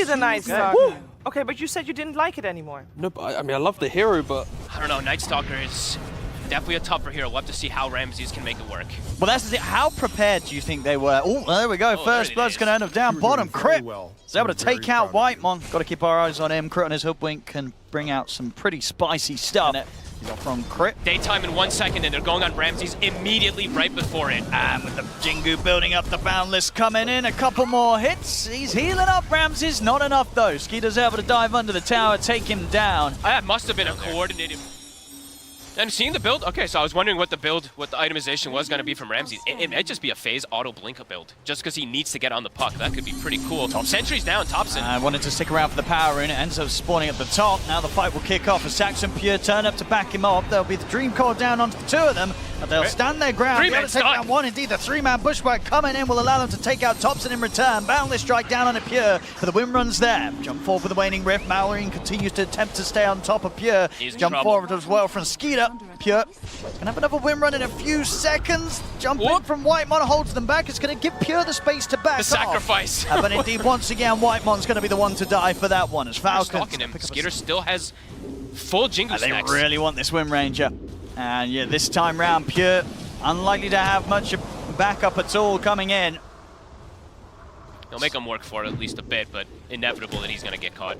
is a nice Stalker. Okay, but you said you didn't like it anymore. No, but I mean, I love the hero, but... I don't know, Night Stalker is definitely a tougher hero. We'll have to see how Ramses can make it work. Well, that's the thing. How prepared do you think they were? Oh, there we go. First blood's going to end up down bottom. Crit is able to take out Whitemon. Got to keep our eyes on him. Crit on his hoodwink can bring out some pretty spicy stuff. From Crit. Daytime in 1 second, and they're going on Ramses immediately right before it. And with the Jingu building up, the Boundless coming in, a couple more hits. He's healing up Ramses, not enough though. Skeeter's able to dive under the tower, take him down. That must have been a coordinated... I'm seeing the build. Okay, so I was wondering what the itemization was going to be from Ramses. It might just be a phase auto blink build, just because he needs to get on the puck. That could be pretty cool. Sentry's down, Thompson. I wanted to stick around for the power rune. It ends up spawning at the top. Now the fight will kick off as Saxon Pure turn up to back him up. There'll be the Dream Core down onto the two of them, but they'll stand their ground. Be able to take down one. Indeed, the three-man bushwhack coming in will allow them to take out Thompson in return. Boundless strike down on it Pure, but the win runs there. Jump forward with the waning rift. Mallory continues to attempt to stay on top of Pure. Jump forward as well from Skeeter. Pure can have another win run in a few seconds. Jump in from Whitemon holds them back. It's going to give Pure the space to back off. The sacrifice. But indeed, once again, Whitemon's going to be the one to die for that one as Falcons. Him. Skeeter still has full Jingu stacks. They really want this Wind Ranger. And yeah, this time round, Pure unlikely to have much backup at all coming in. They'll make him work for it at least a bit, but inevitable that he's going to get caught.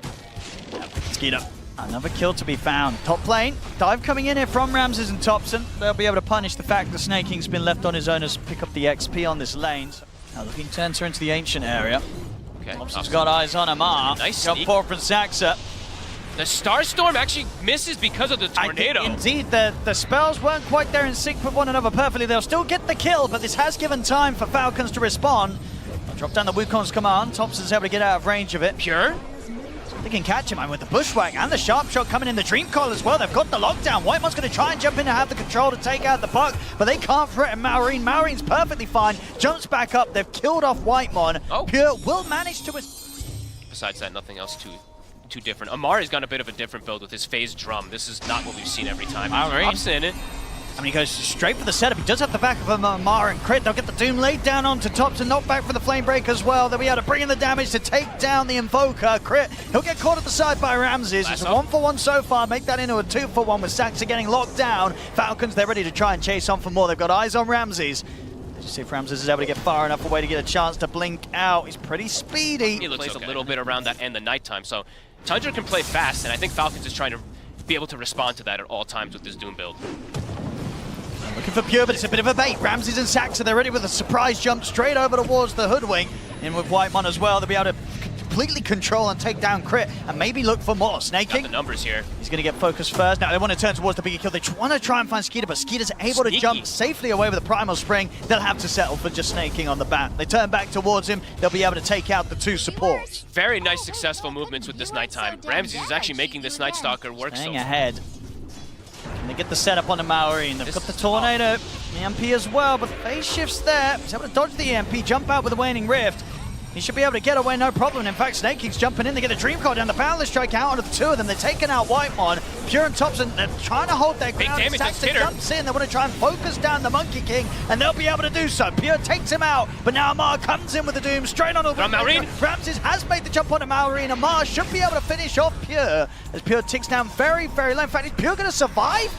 Skeeter. Another kill to be found. Top lane, dive coming in here from Ramses and Thompson. They'll be able to punish the fact that Snake King's been left on his own as pick up the XP on this lane. So now looking to enter into the ancient area. Okay, Thompson's got eyes on Amar. Nice jump forward from Saxa. The Starstorm actually misses because of the tornado. Indeed, the spells weren't quite there in sync with one another perfectly. They'll still get the kill, but this has given time for Falcons to respond. Drop down the Wukong's command. Thompson's able to get out of range of it. Pure. They can catch him, and with the bushwhack and the sharp shot coming in the Dream Coil as well, they've got the lockdown. Whitemon's going to try and jump in and have the control to take out the puck, but they can't threaten Maureen. Maureen's perfectly fine, jumps back up. They've killed off Whitemon. Pure will manage to... Besides that, nothing else too different. Amar has got a bit of a different build with his phase drum. This is not what we've seen every time. Maureen's in it. I mean, he goes straight for the setup. He does have the back of Amar and Crit. They'll get the Doom laid down onto Thompson, knocked back for the Flame Break as well. They'll be able to bring in the damage to take down the Invoker. Crit, he'll get caught at the side by Ramses. It's a 1-for-1 so far. Make that into a 2-for-1 with Saxa getting locked down. Falcons, they're ready to try and chase on for more. They've got eyes on Ramses. Let's see if Ramses is able to get far enough away to get a chance to blink out. He's pretty speedy. He plays a little bit around that and the nighttime, so Tundra can play fast, and I think Falcons is trying to be able to respond to that at all times with this Doom build. Looking for Pure, but it's a bit of a bait. Ramses and Saxa, they're ready with a surprise jump straight over towards the hoodwink. In with Whitemon as well, they'll be able to completely control and take down Crit, and maybe look for more. Snake King. Got the numbers here. He's going to get focused first. Now they want to turn towards the bigger kill. They want to try and find Skeeter, but Skeeter's able to jump safely away with the Primal Spring. They'll have to settle for just Snake King on the bat. They turn back towards him. They'll be able to take out the two supports. Very nice, successful movements with this nighttime. Ramses is actually making this Night Stalker work. Staying ahead. Can they get the setup on the Maureen? They've got the Tornado, the EMP as well, but the phase shift's there. He's able to dodge the EMP, jump out with the Waning Rift. He should be able to get away, no problem. In fact, Snake King's jumping in. They get the Dream Coil down. The Boundless strike out onto the two of them. They're taking out Whitemon. Pure and Thompson, they're trying to hold their ground. Saxon jumps in. They want to try and focus down the Monkey King, and they'll be able to do so. Pure takes him out, but now Amar comes in with the Doom straight on the Maureen. Ramses has made the jump onto Maureen. Amar should be able to finish off Pure as Pure ticks down very, very low. In fact, is Pure going to survive?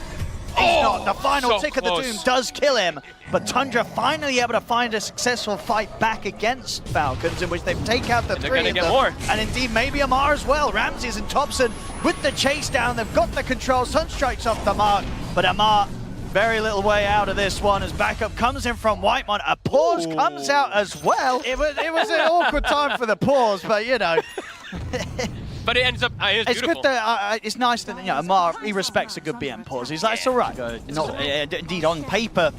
He's not. The final tick of the Doom does kill him, but Tundra finally able to find a successful fight back against Falcons, in which they've taken out the three of them. More. And indeed, maybe Amar as well. Ramses and Thompson with the chase down. They've got the control. Sunstrike's off the mark, but Amar very little way out of this one as backup comes in from Whitemon. A pause comes out as well. It was an awkward time for the pause, but you know. But it ends up, it's beautiful. Good that, it's nice that, you know, Amar, he respects a good BM pause. He's like, it's all right. Indeed, on paper,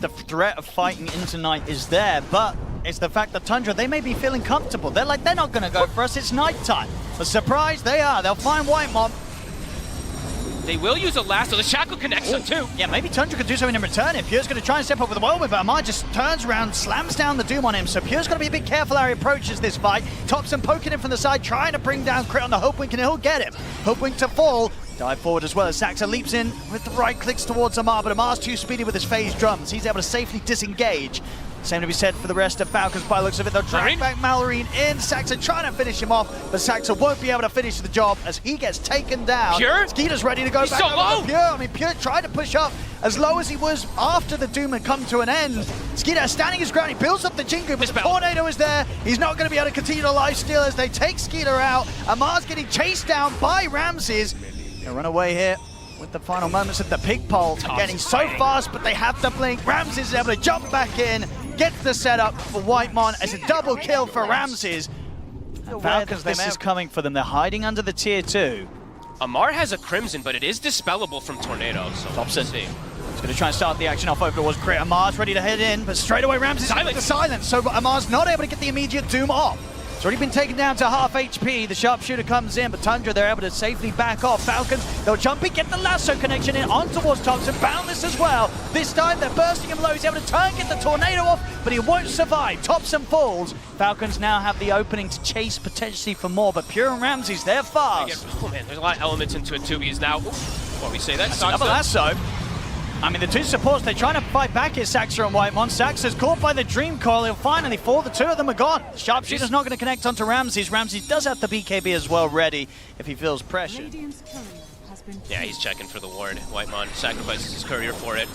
the threat of fighting into night is there, but it's the fact that Tundra, they may be feeling comfortable. They're like, they're not going to go for us, it's nighttime. But surprise, they are. They'll find Whitemon. They will use a lasso. The shackle connects them too. Yeah, maybe Tundra could do something in return. If Pure's going to try and step up with the whirlwind, but Amar just turns around, slams down the Doom on him. So Pure's got to be a bit careful how he approaches this fight. Thompson poking him from the side, trying to bring down Crit on the Hoodwink, and he'll get him. Hoodwink to fall. Dive forward as well as Saxa leaps in with the right clicks towards Amar, but Amar's too speedy with his phase drums. He's able to safely disengage. Same to be said for the rest of Falcons by the looks of it. They'll drag back Malorine in. Saxon trying to finish him off, but Saxon won't be able to finish the job as he gets taken down. Pure? Skeeter's ready to go He's back so over low. to Pure. I mean, Pure tried to push up as low as he was after the Doom had come to an end. Skeeter standing his ground. He builds up the Jingu, but the Tornado is there. He's not going to be able to continue to lifesteal as they take Skeeter out. Amar's getting chased down by Ramses. They'll run away here with the final moments of the pig pole. Again, he's so fast, but they have the blink. Ramses is able to jump back in, gets the setup for Whitemon as a double kill for Ramses. And Falcons, this is coming for them. They're hiding under the tier 2. Amar has a Crimson, but it is dispellable from Tornado, so we'll see. He's going to try and start the action off over towards Crit. Amar's ready to head in, but straight away Ramses with the silence, so Amar's not able to get the immediate Doom off. It's already been taken down to half HP. The sharpshooter comes in, but Tundra, they're able to safely back off. Falcons, they'll jump in, get the lasso connection in on towards Thompson. Boundless as well. This time they're bursting him low. He's able to turn, get the Tornado off, but he won't survive. Thompson falls. Falcons now have the opening to chase potentially for more, but Pure and Ramses, they're fast. Oh man, there's a lot of elements into it too, because now, what we say, that's another lasso. I mean, the two supports, they're trying to fight back here, Saxa and Whitemon. Saxa's caught by the Dream Coil. He'll finally fall. The two of them are gone. Sharpshooter's not going to connect onto Ramses. Ramses does have the BKB as well ready if he feels pressured. Yeah, he's checking for the ward. Whitemon sacrifices his courier for it.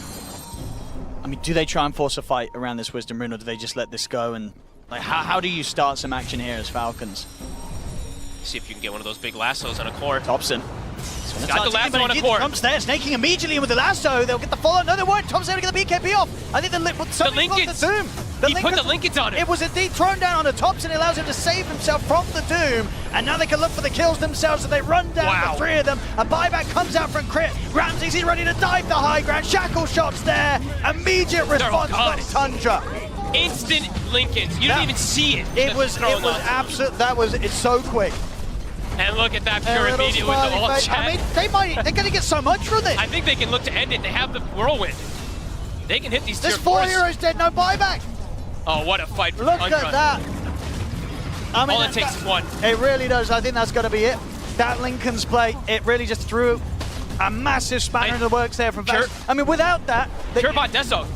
I mean, do they try and force a fight around this Wisdom Rune, or do they just let this go? And like, how do you start some action here as Falcons? See if you can get one of those big lassos on a core. Thompson. Got the lasso on a core. Trump's there, snaking immediately in with the lasso. They'll get the follow. No, they won't. Trump's able to get the BKB off. I think the Linkens. The Doom. He put the Linkens on it. It was indeed thrown down onto Thompson. It allows him to save himself from the Doom. And now they can look for the kills themselves. So they run down the three of them. A buyback comes out from Crit. Ramses, he's ready to dive the high ground. Shackle shots there. Immediate response from Tundra. Instant Linkens. You didn't even see it. It was absolute. It's so quick. And look at that Pure immediate with the ult chat. I mean, they're going to get so much from this. I think they can look to end it. They have the Whirlwind. They can hit these tier 4s. There's 4 heroes dead, no buyback. Oh, what a fight for Look Tundra. at that. I mean, all it takes is one. It really does. I think that's got to be it. That Lincoln's play, it really just threw a massive spanner in the works there from Pure. I mean, without that... Pure bot Deso,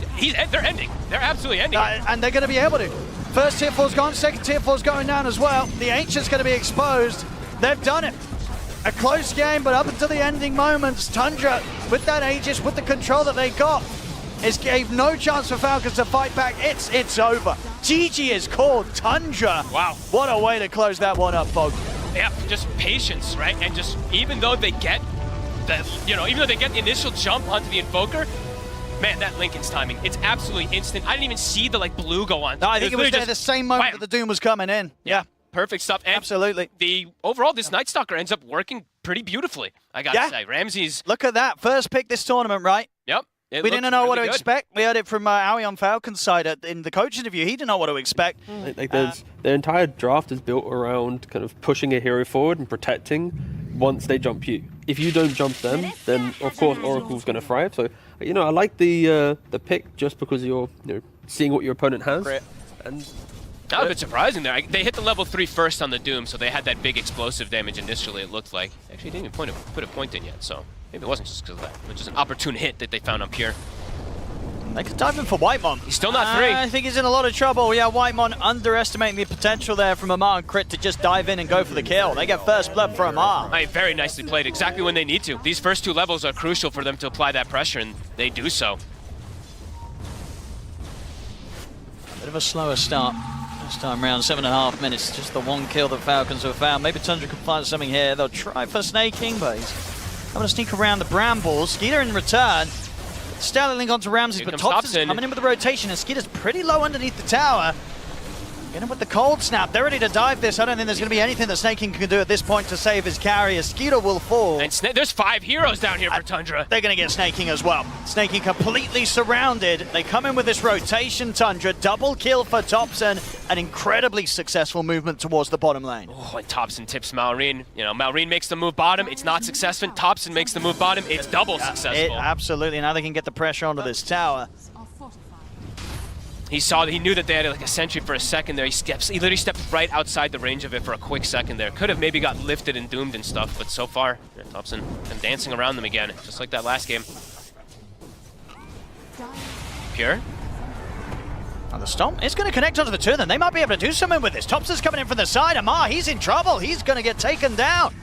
they're ending. They're absolutely ending. And they're going to be able to. First tier 4's gone, second tier 4's going down as well. The Ancient's going to be exposed. They've done it. A close game, but up until the ending moments, Tundra, with that Aegis, with the control that they got, gave no chance for Falcons to fight back. It's over. GG is called. Tundra. Wow. What a way to close that one up, folks. Yeah, just patience, right? And just, even though they get the, even though they get the initial jump onto the Invoker, man, that Lincoln's timing, it's absolutely instant. I didn't even see the blue go on. No, I think it was there the same moment that the Doom was coming in. Yeah. Perfect stuff. And absolutely. Overall, this Night Stalker ends up working pretty beautifully, I gotta say. Ramses. Look at that. First pick this tournament, right? Yep. We didn't know what to expect. We heard it from Aoi on Falcons' side in the coach interview. He didn't know what to expect. Their entire draft is built around kind of pushing a hero forward and protecting once they jump you. If you don't jump them, then of course Oracle's going to thrive. So, I like the pick just because you're seeing what your opponent has. And that was a bit surprising there. They hit the level 3 first on the Doom, so they had that big explosive damage initially, it looked like. Actually, didn't even put a point in yet, so maybe it wasn't just because of that. It was just an opportune hit that they found on Pure. They could dive in for Whitemon. He's still not 3. I think he's in a lot of trouble. Yeah, Whitemon underestimating the potential there from Amar and Crit to just dive in and go for the kill. They get first blood for Amar. Very nicely played, exactly when they need to. These first 2 levels are crucial for them to apply that pressure, and they do so. Bit of a slower start. This time around, 7.5 minutes, just the one kill that Falcons have found. Maybe Tundra can find something here. They'll try for snaking, but he's having to sneak around the brambles. Skeeter in return. Stellar link onto Ramses, but Thompson's coming in with the rotation, and Skeeter's pretty low underneath the tower. Get him with the cold snap. They're ready to dive this. I don't think there's going to be anything that Snaking can do at this point to save his carry. Skeeter will fall. And there's 5 heroes down here for Tundra. They're going to get Snaking as well. Snaking completely surrounded. They come in with this rotation, Tundra. Double kill for Thompson. An incredibly successful movement towards the bottom lane. Oh, and Thompson tips Malrine. Malrine makes the move bottom. It's not successful. Thompson makes the move bottom. It's double successful. Absolutely. Now they can get the pressure onto this tower. He knew that they had a sentry for a second there. He literally stepped right outside the range of it for a quick second there. Could have maybe got lifted and doomed and stuff, but so far, Thompson and dancing around them again, just like that last game. Pure? And the Stomp is going to connect onto the two of them. They might be able to do something with this. Thompson's coming in from the side. Amar, he's in trouble. He's going to get taken down.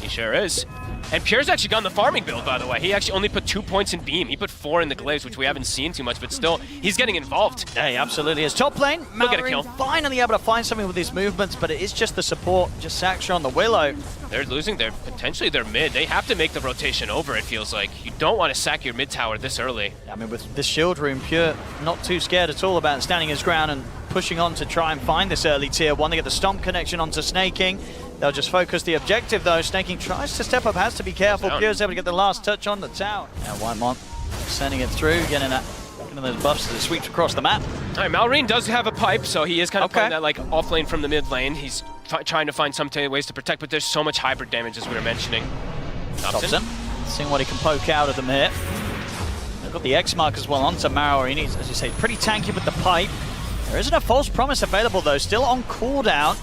He sure is. And Pure's actually gone the farming build, by the way. He actually only put 2 points in Beam. He put 4 in the Glaze, which we haven't seen too much, but still, he's getting involved. Yeah, he absolutely is. Top lane, He'll get a kill. finally able to find something with his movements, but it is just the support, just Saxtra on the Willow. They're losing potentially their mid. They have to make the rotation over, it feels like. You don't want to sack your mid tower this early. I mean, with this shield room, Pure not too scared at all about standing his ground and pushing on to try and find this early tier 1. They get the Stomp connection onto Snaking. They'll just focus the objective though. Snaking tries to step up, has to be careful. Pure's able to get the last touch on the tower. Now Whitemont sending it through, getting those buffs as it sweeps across the map. All right, Malrine does have a pipe, so he is kind of playing that like off lane from the mid lane. He's trying to find some ways to protect, but there's so much hybrid damage as we were mentioning. Thompson, seeing what he can poke out of them here. They've got the X mark as well onto Malrine. He's, as you say, pretty tanky with the pipe. There isn't a false promise available though, still on cooldown.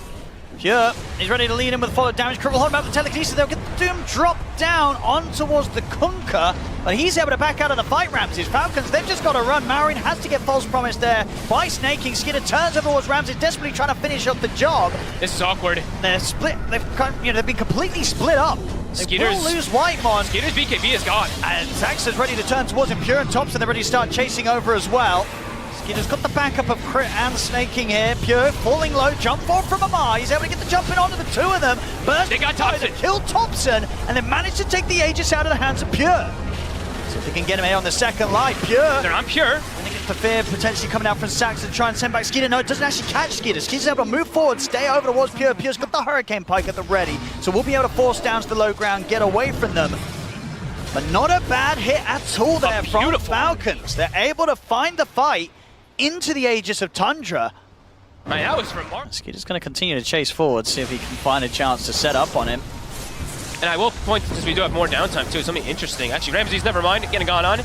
Pure, he's ready to lead in with followed damage. Cripple hold him out the telekinesis. They'll get the Doom drop down on towards the Kunkka, but he's able to back out of the fight. Ramses. Falcons, they've just got to run. Malrine has to get false promise there by snaking. Skinner turns over towards Ramses, desperately trying to finish up the job. This is awkward. They're split. They've been completely split up. They will lose Whitemon. Skinner's BKB is gone. And Zax is ready to turn towards him. Pure and Thompson, they're ready to start chasing over as well. Skinner's got the backup of Crit and Snaking here. Pure falling low, jump forward from Amar. He's able to get the jump in onto the two of them. Burst they got Thompson. Killed Thompson, and then managed to take the Aegis out of the hands of Pure. So if they can get him here on the second line, Pure. They're on Pure. And they get the fear potentially coming out from Sax and try and send back Skinner. No, it doesn't actually catch Skinner. Skinner's able to move forward, stay over towards Pure. Pure's got the Hurricane Pike at the ready. So we'll be able to force down to the low ground, get away from them. But not a bad hit at all there from Falcons. They're able to find the fight into the Aegis of Tundra. Man, that was remarkable. Skitter's going to continue to chase forward, see if he can find a chance to set up on him. And I will point, because we do have more downtime too, something interesting. Actually, Ramses, never mind, getting gone on.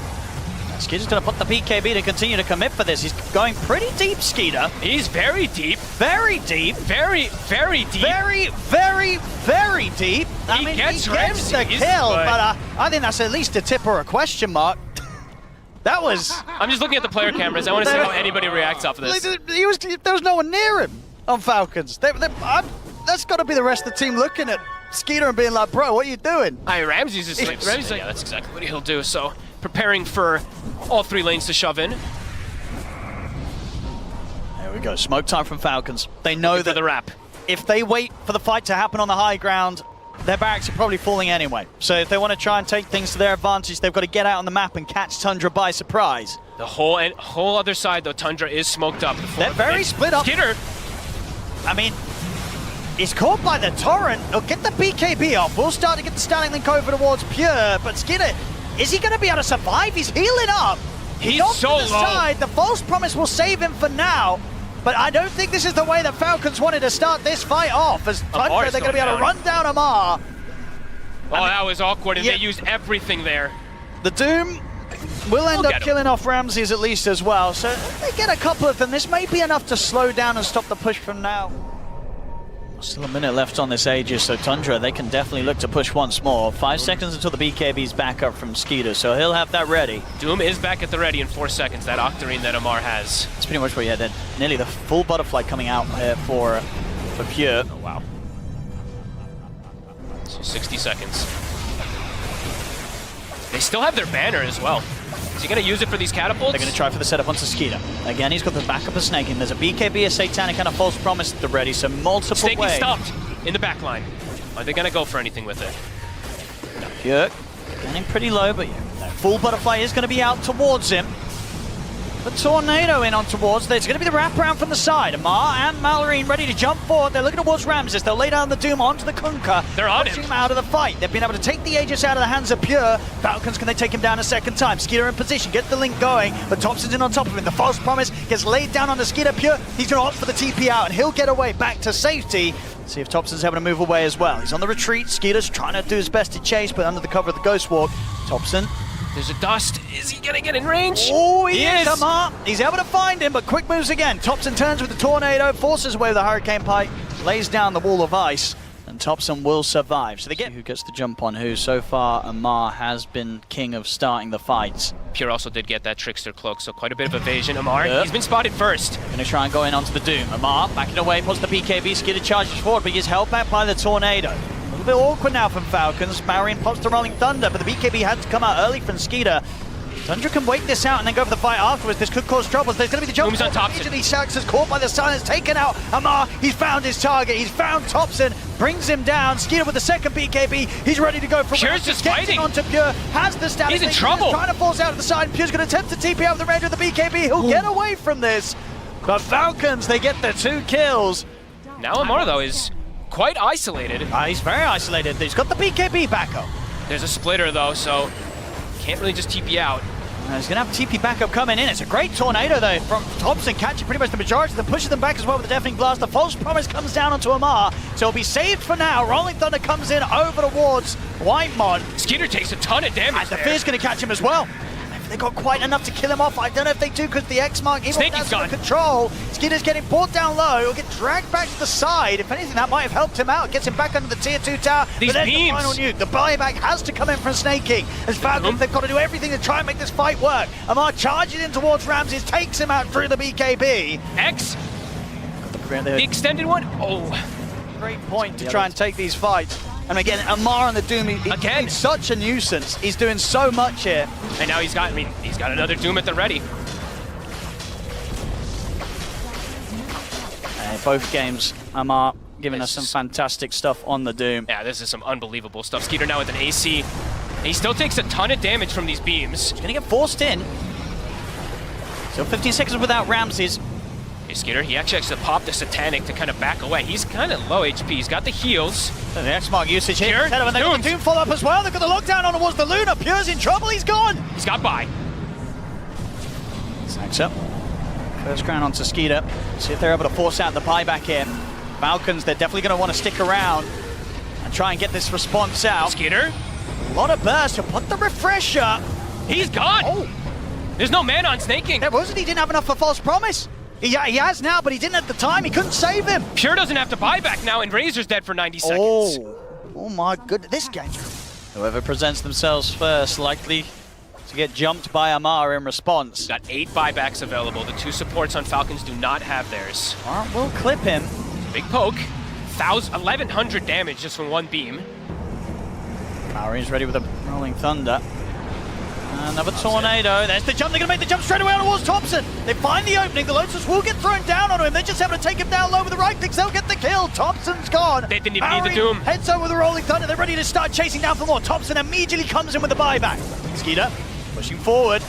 Skitter's going to put the BKB to continue to commit for this. He's going pretty deep, Skeeter. He's very deep. Very deep. Very, very deep. Very, very, very deep. He gets the kill, but I think that's at least a tip or a question mark. That was... I'm just looking at the player cameras. I want to see how anybody reacts off of this. There was no one near him on Falcons. That's got to be the rest of the team looking at Skeeter and being like, bro, what are you doing? Ramses is like, yeah, that's exactly what he'll do. So preparing for all 3 lanes to shove in. There we go. Smoke time from Falcons. They know that the wrap. If they wait for the fight to happen on the high ground, their barracks are probably falling anyway. So if they want to try and take things to their advantage, they've got to get out on the map and catch Tundra by surprise. The whole other side, though, Tundra is smoked up. They're very split up. Skinner. I mean, he's caught by the Torrent. He'll get the BKB off. We'll start to get the standing link over towards Pure. But Skinner, is he going to be able to survive? He's healing up. He's so low. Side. The false promise will save him for now. But I don't think this is the way that Falcons wanted to start this fight off. As Tundra, they're going to be able to run down Amar. Oh, that was awkward, and they used everything there. The Doom will end up killing off Ramses at least as well. So they get a couple of them. This may be enough to slow down and stop the push from now. Still a minute left on this Aegis, so Tundra, they can definitely look to push once more. 5 seconds until the BKB's back up from Skeeter, so he'll have that ready. Doom is back at the ready in 4 seconds, that Octarine that Amar has. That's pretty much what he had. Nearly the full butterfly coming out here for Pure. Oh, wow. So 60 seconds. They still have their banner as well. Is he going to use it for these catapults? They're going to try for the setup onto Skeeter. Again, he's got the backup of Snaking. There's a BKB, a Satanic, and a False Promise at the ready, so multiple Snaking ways. stopped in the back line. Are they going to go for anything with it? No. Pure getting pretty low, but full butterfly is going to be out towards him. The Tornado in on towards. There's going to be the wraparound from the side. Amar and Malrine ready to jump forward. They're looking towards Ramses. They'll lay down the Doom onto the Kunkka. They're on pushing him. him out of the fight. They've been able to take the Aegis out of the hands of Pure. Falcons, can they take him down a second time? Skeeter in position, get the link going, but Thompson's in on top of him. The false promise gets laid down on the Skeeter. Pure, he's going to opt for the TP out, and he'll get away back to safety. See if Thompson's able to move away as well. He's on the retreat. Skeeter's trying to do his best to chase, but under the cover of the Ghost Walk, Thompson. There's a dust. Is he gonna get in range? Oh, he is. Amar. He's able to find him, but quick moves again. Thompson turns with the Tornado, forces away with the Hurricane Pike, lays down the wall of ice, and and Thompson will survive. So they get who gets the jump on who. So far, Amar has been king of starting the fights. Pure also did get that Trickster cloak, so quite a bit of evasion. Amar, he's been spotted first. Gonna try and go in onto the Doom. Amar backing away, puts the BKB. Skidder charges forward, but he is held back by the Tornado. A little bit awkward now from Falcons. Marion pops the Rolling Thunder, but the BKB had to come out early from Skidder. Tundra can wait this out and then go for the fight afterwards. This could cause troubles. There's going to be the jump. Boom's on Thompson. Immediately, Shax is caught by the silence, taken out. Amar, he's found his target. He's found Thompson, brings him down. Skidder with the second BKB. He's ready to go for Pure's just fighting. Onto Pure, has the stab. He's in trouble. He's trying to force out to the side. Pure's going to attempt to TP out of the range of the BKB. He'll get away from this. But Falcons, they get the 2 kills. Now Amar, though, is quite isolated. He's very isolated. He's got the BKB backup. There's a splitter, though, so can't really just TP out. He's going to have TP backup coming in. It's a great tornado, though, from Thompson, catching pretty much the majority of them, pushes them back as well with the Deafening Blast. The False Promise comes down onto Amar, so he'll be saved for now. Rolling Thunder comes in over towards Whitemon. Skeeter takes a ton of damage. And the Fear's going to catch him as well. They got quite enough to kill him off. I don't know if they do because the X mark even Snakey's gone. Control. Skitter's getting brought down low. He'll get dragged back to the side. If anything, that might have helped him out. Gets him back under the tier 2 tower. These but beams. The final nuke. The buyback has to come in from Snakey. As Falcons, they've got to do everything to try and make this fight work. Amar charges in towards Ramses, takes him out through the BKB. X. The extended one. Oh. Great point to try and take these fights. And again, Amar on the Doom, he's such a nuisance. He's doing so much here. And now he's got another Doom at the ready. Both games, Amar giving us some fantastic stuff on the Doom. Yeah, this is some unbelievable stuff. Skeeter now with an AC. He still takes a ton of damage from these beams. He's gonna get forced in. Still 15 seconds without Ramses. Hey, Skeeter, he actually has to pop the Satanic to kind of back away. He's kind of low HP. He's got the heals. The X-Mark usage here. Pure, They've got the Doom follow up as well. They've got the lockdown on towards the Luna. Pure's in trouble. He's gone. He's got by. Thanks up. First crown onto Skeeter. See if they're able to force out the buyback here. Falcons, they're definitely going to want to stick around and try and get this response out. Skeeter. A lot of burst. He'll put the refresher. He's gone. Oh. There's no man on snaking. There wasn't. He didn't have enough for False Promise. He has now, but he didn't at the time. He couldn't save him. Pure doesn't have to buy back now, and Razor's dead for 90 seconds. Oh my goodness, this game. Whoever presents themselves first, likely to get jumped by Amar in response. Got 8 buybacks available. The 2 supports on Falcons do not have theirs. We'll clip him. Big poke. 1,100 damage just from 1 beam. Marion's ready with a Rolling Thunder. Another tornado. There's the jump. They're going to make the jump straight away towards Thompson. They find the opening. The Lotus will get thrown down on him. They're just able to take him down low with the right clicks. They'll get the kill. Thompson's gone. They didn't even need the Doom. Heads over with the Rolling Thunder. They're ready to start chasing down for more. Thompson immediately comes in with the buyback. Skeeter pushing forward.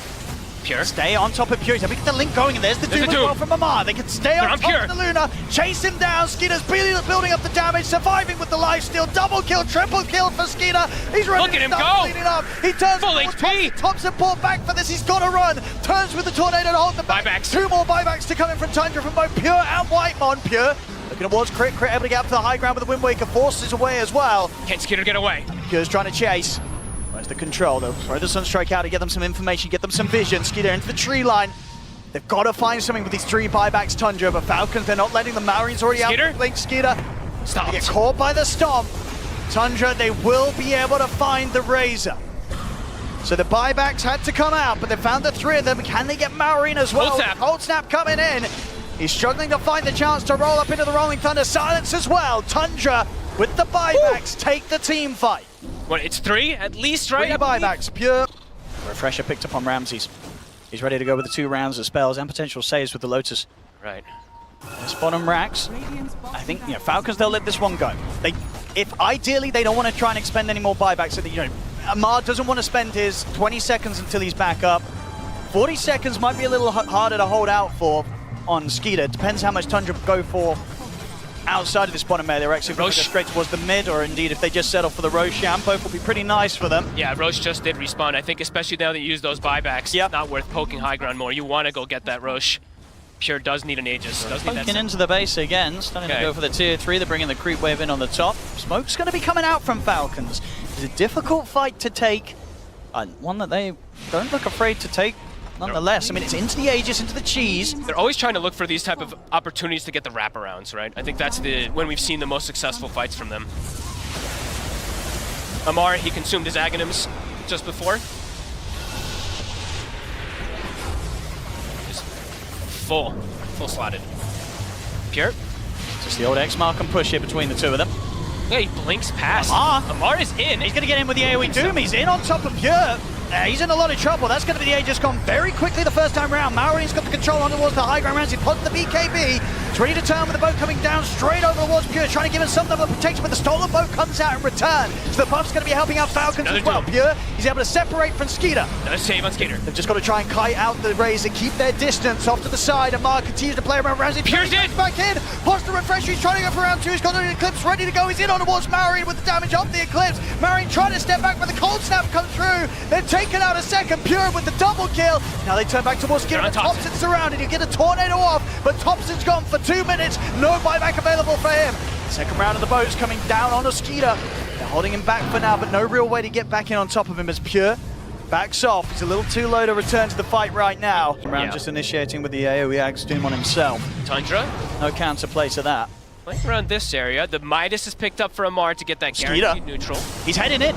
Pure. Stay on top of Pure. So we get the link going, and there's the Doom as well from Amar. They can stay on top of the Luna, chase him down. Skeeter's building up the damage, surviving with the lifesteal. Double kill, triple kill for Skeeter. He's ready to start cleaning up. He turns full HP. Thompson pulled back for this. He's got to run. Turns with the tornado to hold the back. Buybacks. 2 more buybacks to come in from Tundra from both Pure and Whitemon. Pure looking towards Crit. Crit able to get up to the high ground with the Wind Waker. Forces away as well. Can Skeeter get away? Pure's trying to chase. Where's the control? They'll throw the Sunstrike out to get them some information, get them some vision. Skeeter into the tree line. They've got to find something with these 3 buybacks, Tundra, but Falcons, they're not letting the Marion's already Skeeter? out. Blink Skeeter. Stop. They get caught by the Stomp. Tundra, they will be able to find the Razor. So the buybacks had to come out, but they found the 3 of them. Can they get Marion as well? Cold snap. Cold snap coming in. He's struggling to find the chance to roll up into the Rolling Thunder. Silence as well. Tundra, with the buybacks, take the team fight. What, it's 3 at least, right? 3 buybacks, Pure. Refresher picked up on Ramses. He's ready to go with the 2 rounds of spells and potential saves with the Lotus. Right. This bottom racks. I think, Falcons, they'll let this one go. If ideally they don't want to try and expend any more buybacks, so that, Amar doesn't want to spend his 20 seconds until he's back up. 40 seconds might be a little harder to hold out for on Skeeter. Depends how much Tundra go for outside of this bottom area. They're actually going to go straight towards the mid, or indeed if they just settle for the Roshan, both will be pretty nice for them. Yeah, Roche just did respawn. I think especially now that you use those buybacks, it's not worth poking high ground more. You want to go get that Roche. Pure does need an Aegis. Poking into the base again, starting to go for the tier 3. They're bringing the creep wave in on the top. Smoke's going to be coming out from Falcons. It's a difficult fight to take, and one that they don't look afraid to take. Nonetheless, I mean, it's into the Aegis, into the cheese. They're always trying to look for these type of opportunities to get the wraparounds, right? I think that's when we've seen the most successful fights from them. Amar, he consumed his Aghanims just before. Just full slotted. Pure. Just the old X mark and push here between the two of them. Yeah, he blinks past. Amar is in. He's going to get in with the AoE Doom. He's in on top of Pure. He's in a lot of trouble. That's going to be the Aegis gone very quickly the first time round. Maureen's got the control on towards the high ground. Ramsey pods the BKB. He's ready to turn with the boat coming down straight over towards Pure, trying to give us some level of protection, but the stolen boat comes out in return. So the buff's going to be helping out Falcons as well. Pure, he's able to separate from Skeeter. Another save on Skeeter. They've just got to try and kite out the Razor, keep their distance off to the side. Amar continues to play around Ramsey. Pure's in. Back in. Pods the refresh. He's trying to go for round 2. He's got the Eclipse ready to go. He's in on towards Maureen with the damage off the Eclipse. Maureen trying to step back, but the cold snap comes through. They're taken out a second. Pure with the double kill. Now they turn back towards Skeeter, and Thompson's surrounded. You get a tornado off, but Thompson's gone for 2 minutes. No buyback available for him. Second round of the boat's coming down on a Skeeter. They're holding him back for now, but no real way to get back in on top of him as Pure backs off. He's a little too low to return to the fight right now. Round just initiating with the AoE Axe Doom on himself. Tundra. No counterplay to that. Playing around this area. The Midas is picked up for Amar to get that guaranteed neutral. He's heading in.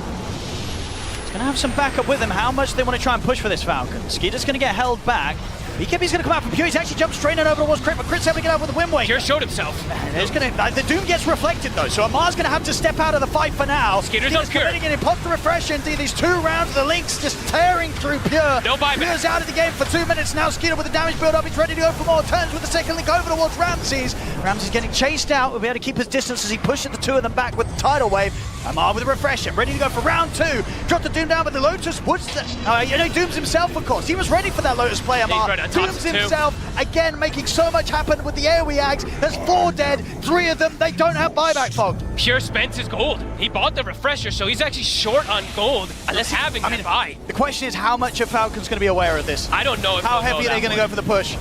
Gonna have some backup with him. How much they want to try and push for this Falcon? Skeeter's gonna get held back. BKB's gonna come out from Pure. He's actually jumped straight in over towards Crit, but Crit's able to get out with the Wind Waker. Pure showed himself. The Doom gets reflected though, so Amar's gonna have to step out of the fight for now. Skeeter's on Pure. He pops the refresh into these 2 rounds of the Lynx just tearing through Pure. No buyback. Pure's out of the game for 2 minutes now. Skeeter with the damage build up. He's ready to go for more turns with the second link over towards Ramses. Ramses getting chased out. We'll be able to keep his distance as he pushes the 2 of them back with the tidal wave. Amar with a refresh and ready to go for round 2. Drop the Doom down, but the Lotus puts the... Dooms himself, of course. He was ready for that Lotus play, Amar. Dooms himself, again, making so much happen with the AoE Axe. There's 4 dead, 3 of them, they don't have buyback, Fog. Pure spent his gold. He bought the refresher, so he's actually short on gold. Unless having that buy. The question is, how much are Falcons going to be aware of this? I don't know if how heavy are they going to go for the push?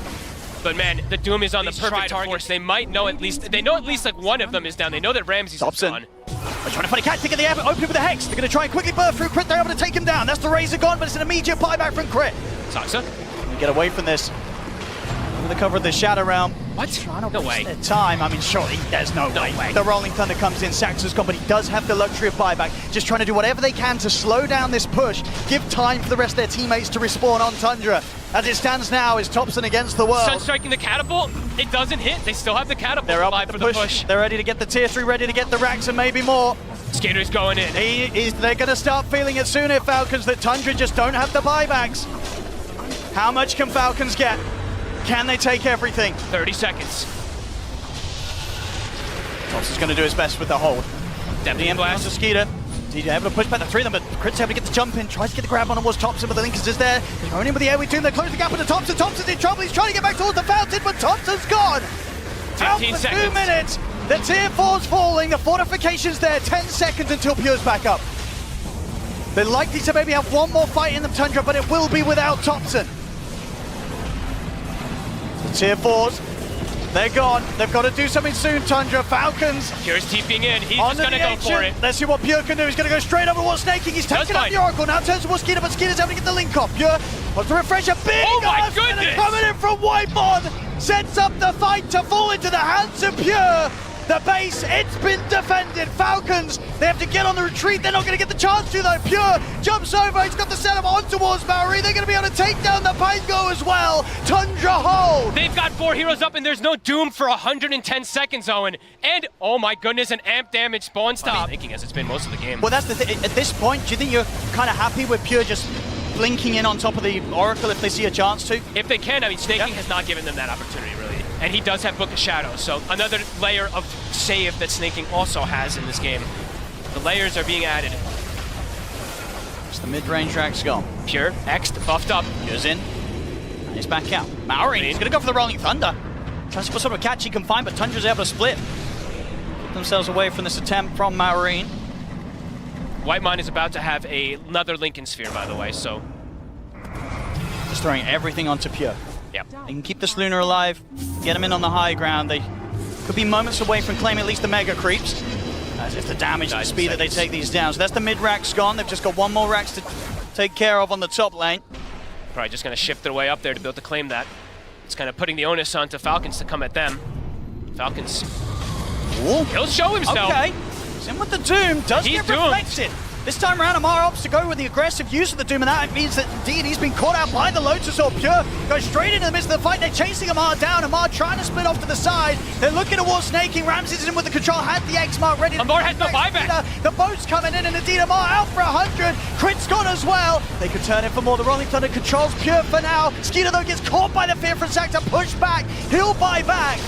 But man, the Doom is on the perfect target. They might know at least, like one of them is down. They know that Ramsey's gone. They're trying to find a cat, pick in the air, but open with the Hex. They're going to try and quickly burst through Crit. They're able to take him down. That's the Razor gone, but it's an immediate buyback from Crit. Saxa. Get away from this. Under the cover of the Shadow Realm. What? No way. Time. I mean, surely there's no way. The Rolling Thunder comes in. Saxa's gone, but he does have the luxury of buyback. Just trying to do whatever they can to slow down this push. Give time for the rest of their teammates to respawn on Tundra. As it stands now, is Thompson against the world. Sun striking the catapult. It doesn't hit. They still have the catapult. They're up for the push. They're ready to get the tier 3, ready to get the racks and maybe more. Skater's going in. They're going to start feeling it soon here, Falcons, that Tundra just don't have the buybacks. How much can Falcons get? Can they take everything? 30 seconds. Thompson's going to do his best with the hold. Definitely blast. Skeeter. He's able to push back the 3 of them, but Crit's able to get the jump in, tries to get the grab on towards Thompson, but the Linkers is there. They're going in with the AoE Doom, they're closing the gap into Thompson. Thompson's in trouble, he's trying to get back towards the fountain, but Thompson's gone. 15 seconds. 2 minutes. The tier 4's falling, the fortification's there, 10 seconds until Pure's back up. They're likely to maybe have one more fight in the Tundra, but it will be without Thompson. The tier 4's, they're gone. They've got to do something soon, Tundra. Falcons. Pure's TPing in. He's just going to go for it. Let's see what Pure can do. He's going to go straight over towards Snaking. He's taking out the Oracle. Now turns towards Skeeter, but Skeeter's able to get the link off. Pure wants to refresh a big coming in from Whitemon. Sets up the fight to fall into the hands of Pure. The base, it's been defended. Falcons, they have to get on the retreat. They're not going to get the chance to though. Pure jumps over. He's got the setup on towards Maori. They're going to be able to take down the Pango as well. Tundra hold. They've got 4 heroes up and there's no Doom for 110 seconds, Owen. And, oh my goodness, an amp damage spawn stop. Thinking as it's been most of the game. Well, that's the thing. At this point, do you think you're kind of happy with Pure just blinking in on top of the Oracle if they see a chance to? If they can, I mean, Snaking has not given them that opportunity, really. And he does have Book of Shadows, so another layer of save that Snaking also has in this game. The layers are being added. Just the mid-range rack's gone. Pure, X'd, buffed up. Pure's in, and he's back out. Maori, he's going to go for the Rolling Thunder. Tries to put sort of a catch he can find, but Tundra's able to split. Put themselves away from this attempt from Maori. Whitemon is about to have another Lincoln Sphere, by the way, so... Just throwing everything onto Pure. Yep. They can keep this Lunar alive, get him in on the high ground. They could be moments away from claiming at least the Mega Creeps. As if the damage and the speed that they take these down. So that's the mid-rack's gone. They've just got one more racks to take care of on the top lane. Probably just going to shift their way up there to be able to claim that. It's kind of putting the onus onto Falcons to come at them. Falcons. Ooh. He'll show himself. Okay. He's in with the Doom. Does get reflected. This time around, Amar opts to go with the aggressive use of the Doom, and that means that indeed he's been caught out by the Lotus Orb. Pure goes straight into the midst of the fight. They're chasing Amar down. Amar trying to split off to the side. They're looking towards snaking. Ramses is in with the control, had the X-Mark ready. Amar has no buyback. The boat's coming in, and indeed Amar out for 100. Crit's gone as well. They could turn it for more. The Rolling Thunder controls Pure for now. Skeeter, though, gets caught by the fear from Zac to push back. He'll buy back.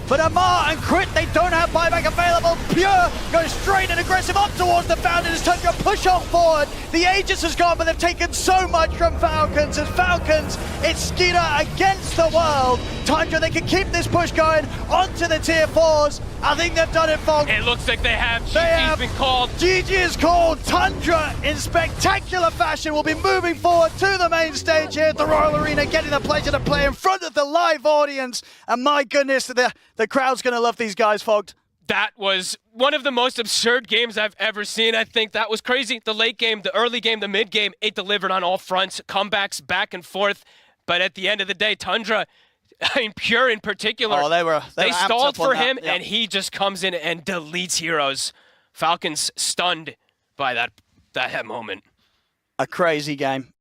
But Amar and Crit, they don't have buyback available. Pure goes straight and aggressive up towards the Fountain as Tundra push on forward. The Aegis has gone, but they've taken so much from Falcons. As Falcons, it's Skeeter against the world. Tundra, they can keep this push going onto the tier 4s. I think they've done it, Fog. It looks like they have. GG's been called. GG is called. Tundra, in spectacular fashion, will be moving forward to the main stage here at the Royal Arena, getting the pleasure to play in front of the live audience. And my goodness, the crowd's going to love these guys, Fogged. That was one of the most absurd games I've ever seen. I think that was crazy. The late game, the early game, the mid game, it delivered on all fronts. Comebacks back and forth. But at the end of the day, Tundra, I mean, Pure in particular, they stalled for him, and he just comes in and deletes heroes. Falcons stunned by that moment. A crazy game.